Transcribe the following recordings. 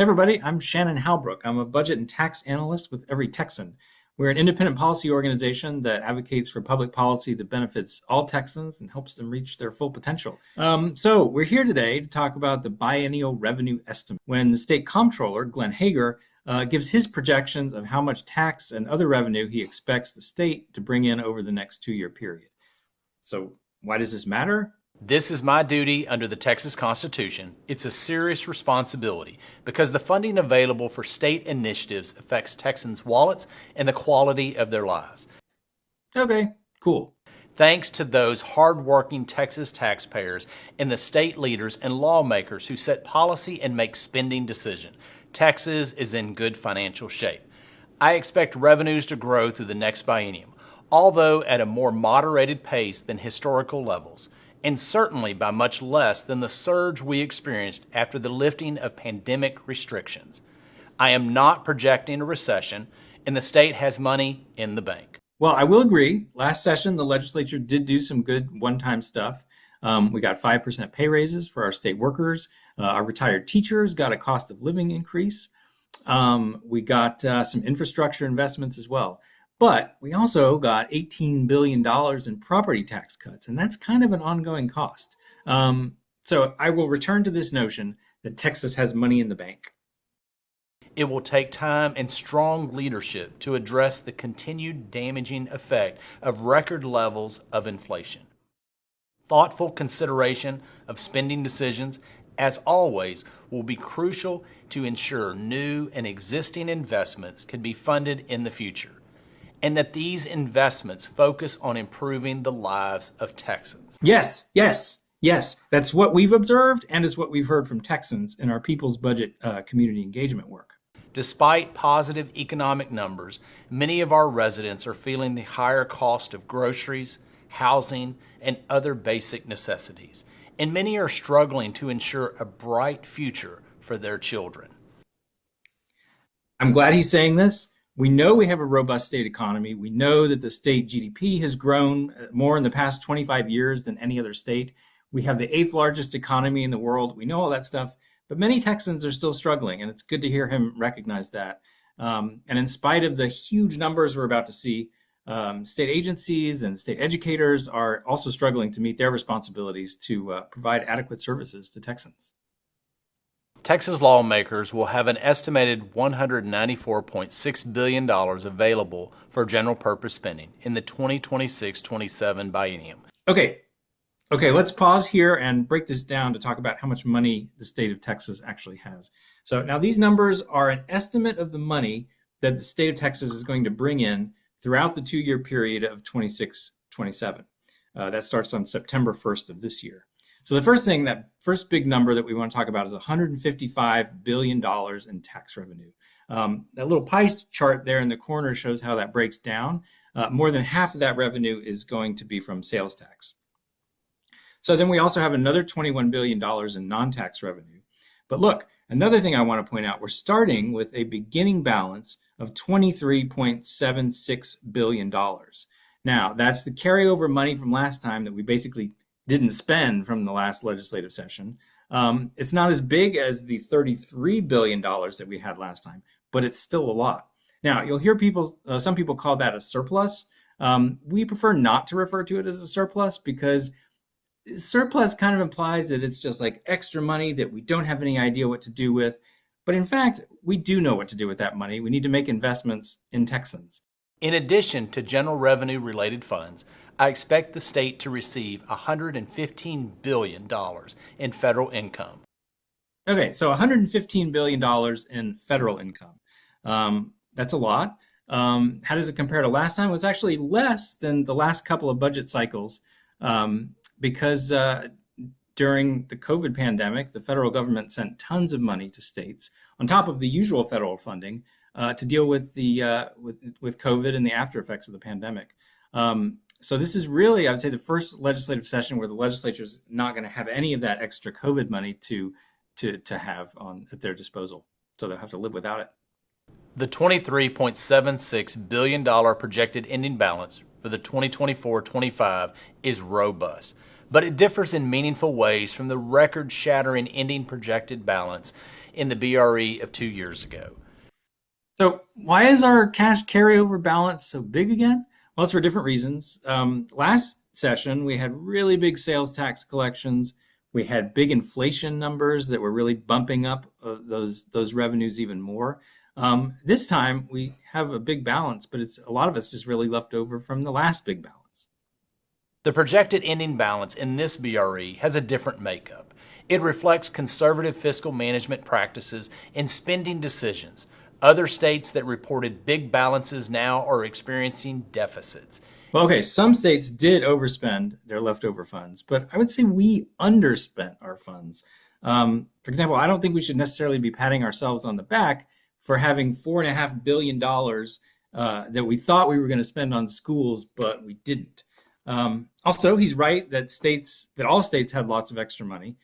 Hey everybody, I'm Shannon Halbrook. I'm a budget and tax analyst with Every Texan. We're an independent policy organization that advocates for public policy that benefits all Texans and helps them reach their full potential. So we're here today to talk about the Biennial Revenue Estimate, when the state comptroller, Glenn Hager, gives his projections of how much tax and other revenue he expects the state to bring in over the next 2-year period. So why does this matter? This is my duty under the Texas Constitution. It's a serious responsibility because the funding available for state initiatives affects Texans' wallets and the quality of their lives. Okay, cool. Thanks to those hardworking Texas taxpayers and the state leaders and lawmakers who set policy and make spending decisions, Texas is in good financial shape. I expect revenues to grow through the next biennium, although at a more moderated pace than historical levels, and certainly by much less than the surge we experienced after the lifting of pandemic restrictions. I am not projecting a recession, and the state has money in the bank. Well, I will agree. Last session, the legislature did do some good one-time stuff. We got 5% pay raises for our state workers. Our retired teachers got a cost of living increase. We got some infrastructure investments as well. But we also got $18 billion in property tax cuts, and that's kind of an ongoing cost. So I will return to this notion that Texas has money in the bank. It will take time and strong leadership to address the continued damaging effect of record levels of inflation. Thoughtful consideration of spending decisions, as always, will be crucial to ensure new and existing investments can be funded in the future, and that these investments focus on improving the lives of Texans. Yes. That's what we've observed, and is what we've heard from Texans in our People's Budget community engagement work. Despite positive economic numbers, many of our residents are feeling the higher cost of groceries, housing, and other basic necessities, and many are struggling to ensure a bright future for their children. I'm glad he's saying this. We know we have a robust state economy. We know that the state GDP has grown more in the past 25 years than any other state. We have the 8th largest economy in the world. We know all that stuff, but many Texans are still struggling, and it's good to hear him recognize that. And in spite of the huge numbers we're about to see, state agencies and state educators are also struggling to meet their responsibilities to provide adequate services to Texans. Texas lawmakers will have an estimated $194.6 billion available for general purpose spending in the 2026-27 biennium. Okay, let's pause here and break this down to talk about how much money the state of Texas actually has. So now these numbers are an estimate of the money that the state of Texas is going to bring in throughout the 2-year period of 26-27. That starts on September 1st of this year. So the first big number that we want to talk about is $155 billion in tax revenue. That little pie chart there in the corner shows how that breaks down. More than half of that revenue is going to be from sales tax. So then we also have another $21 billion in non-tax revenue. But look, another thing I want to point out, we're starting with a beginning balance of $23.76 billion. Now, that's the carryover money from last time that we basically didn't spend from the last legislative session. It's not as big as the $33 billion that we had last time, but it's still a lot. Now, you'll hear some people call that a surplus. We prefer not to refer to it as a surplus because surplus kind of implies that it's just like extra money that we don't have any idea what to do with. But in fact, we do know what to do with that money. We need to make investments in Texans. In addition to general revenue related funds, I expect the state to receive $115 billion in federal income. Okay, so $115 billion in federal income. That's a lot. How does it compare to last time? It was actually less than the last couple of budget cycles because during the COVID pandemic, the federal government sent tons of money to states on top of the usual federal funding to deal with with COVID and the after effects of the pandemic. So this is really, I would say, the first legislative session where the legislature is not going to have any of that extra COVID money to have at their disposal. So they'll have to live without it. The $23.76 billion projected ending balance for the 2024-25 is robust, but it differs in meaningful ways from the record-shattering ending projected balance in the BRE of 2 years ago. So why is our cash carryover balance so big again? Well, it's for different reasons. Last session, we had really big sales tax collections. We had big inflation numbers that were really bumping up those revenues even more. This time, we have a big balance, but a lot of it's just really left over from the last big balance. The projected ending balance in this BRE has a different makeup. It reflects conservative fiscal management practices and spending decisions. Other states that reported big balances now are experiencing deficits. Well, okay, some states did overspend their leftover funds, but I would say we underspent our funds. For example, I don't think we should necessarily be patting ourselves on the back for having $4.5 billion that we thought we were going to spend on schools, but we didn't. Also, he's right that all states had lots of extra money.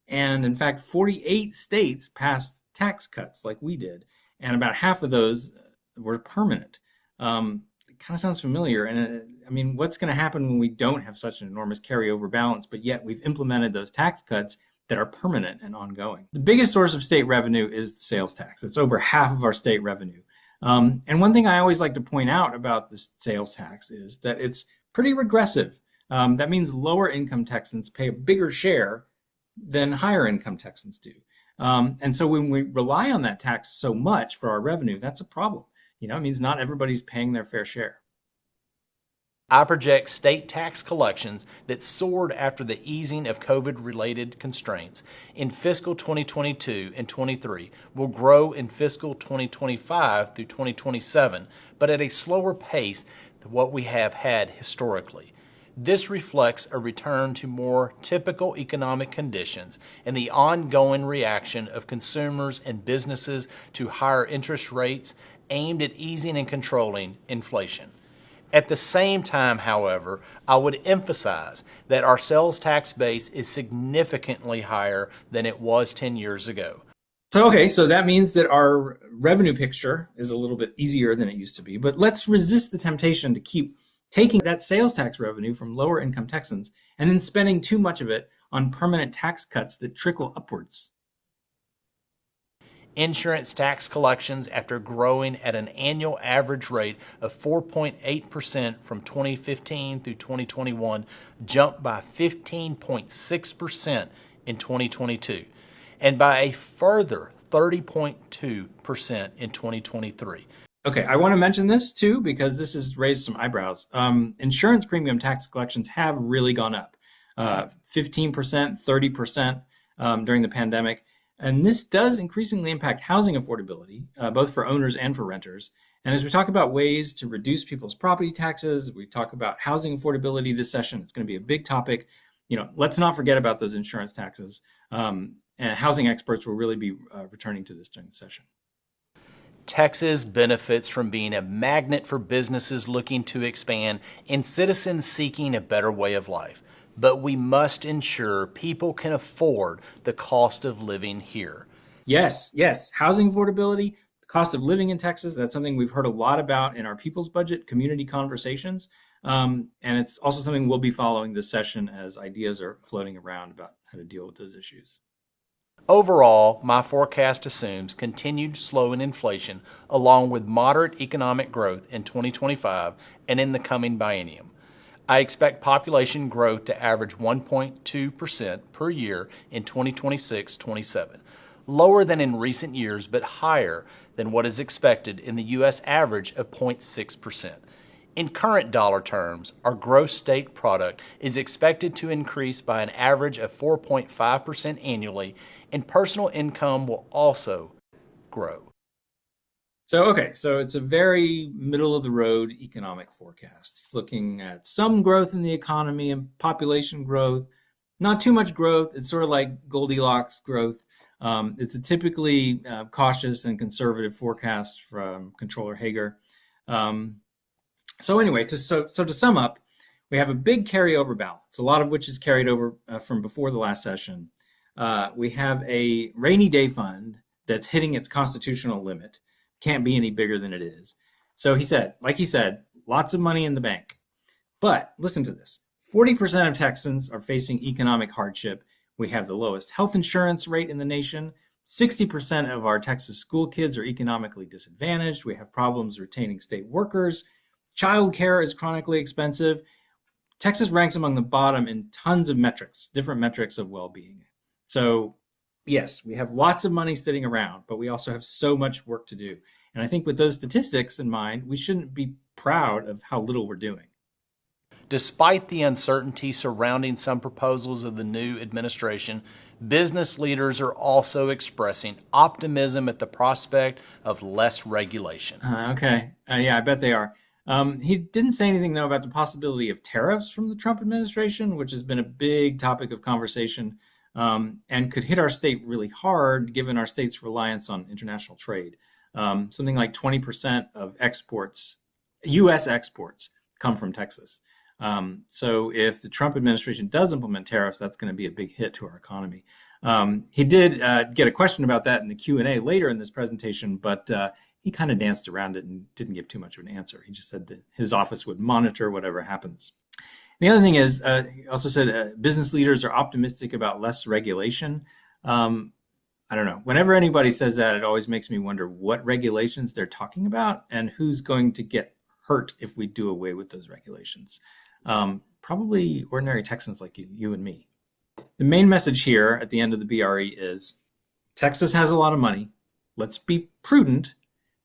And in fact, 48 states passed tax cuts like we did. And about half of those were permanent. It kind of sounds familiar. And I mean, what's going to happen when we don't have such an enormous carryover balance, but yet we've implemented those tax cuts that are permanent and ongoing? The biggest source of state revenue is the sales tax. It's over half of our state revenue. And one thing I always like to point out about the sales tax is that it's pretty regressive. That means lower income Texans pay a bigger share than higher income Texans do. And so when we rely on that tax so much for our revenue, that's a problem. It means not everybody's paying their fair share. I project state tax collections that soared after the easing of COVID-related constraints in fiscal 2022 and 23 will grow in fiscal 2025 through 2027, but at a slower pace than what we have had historically. This reflects a return to more typical economic conditions and the ongoing reaction of consumers and businesses to higher interest rates aimed at easing and controlling inflation. At the same time, however, I would emphasize that our sales tax base is significantly higher than it was 10 years ago. So that means that our revenue picture is a little bit easier than it used to be, but let's resist the temptation to keep taking that sales tax revenue from lower income Texans and then spending too much of it on permanent tax cuts that trickle upwards. Insurance tax collections, after growing at an annual average rate of 4.8% from 2015 through 2021, jumped by 15.6% in 2022, and by a further 30.2% in 2023. Okay, I want to mention this too because this has raised some eyebrows. Insurance premium tax collections have really gone up, 15%, 30% during the pandemic. And this does increasingly impact housing affordability, both for owners and for renters. And as we talk about ways to reduce people's property taxes, we talk about housing affordability this session. It's going to be a big topic. Let's not forget about those insurance taxes. And housing experts will really be returning to this during the session. Texas benefits from being a magnet for businesses looking to expand and citizens seeking a better way of life. But we must ensure people can afford the cost of living here. Yes. Housing affordability, the cost of living in Texas, that's something we've heard a lot about in our People's Budget community conversations. And it's also something we'll be following this session as ideas are floating around about how to deal with those issues. Overall, my forecast assumes continued slowing inflation along with moderate economic growth in 2025 and in the coming biennium. I expect population growth to average 1.2% per year in 2026-27, lower than in recent years but higher than what is expected in the U.S. average of 0.6%. In current dollar terms, our gross state product is expected to increase by an average of 4.5% annually, and personal income will also grow. So it's a very middle-of-the-road economic forecast. It's looking at some growth in the economy and population growth, not too much growth. It's sort of like Goldilocks growth. It's a typically cautious and conservative forecast from Controller Hager. To sum up, we have a big carryover balance, a lot of which is carried over from before the last session. We have a rainy day fund that's hitting its constitutional limit. Can't be any bigger than it is. So he said, lots of money in the bank. But listen to this, 40% of Texans are facing economic hardship. We have the lowest health insurance rate in the nation. 60% of our Texas school kids are economically disadvantaged. We have problems retaining state workers. Childcare is chronically expensive. Texas ranks among the bottom in tons of metrics, different metrics of well-being. So yes, we have lots of money sitting around, but we also have so much work to do. And I think with those statistics in mind, we shouldn't be proud of how little we're doing. Despite the uncertainty surrounding some proposals of the new administration, business leaders are also expressing optimism at the prospect of less regulation. Yeah, I bet they are. He didn't say anything, though, about the possibility of tariffs from the Trump administration, which has been a big topic of conversation and could hit our state really hard given our state's reliance on international trade. Something like 20% of exports, U.S. exports, come from Texas. So if the Trump administration does implement tariffs, that's going to be a big hit to our economy. He did get a question about that in the Q&A later in this presentation, but he kind of danced around it and didn't give too much of an answer. He just said that his office would monitor whatever happens. The other thing is, he also said business leaders are optimistic about less regulation. I don't know. Whenever anybody says that, it always makes me wonder what regulations they're talking about and who's going to get hurt if we do away with those regulations. Probably ordinary Texans like you and me. The main message here at the end of the BRE is Texas has a lot of money. Let's be prudent,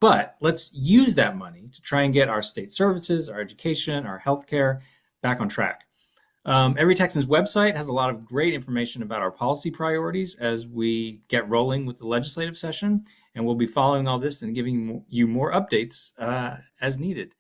but let's use that money to try and get our state services, our education, our healthcare back on track. Every Texan's website has a lot of great information about our policy priorities as we get rolling with the legislative session, and we'll be following all this and giving you more updates as needed.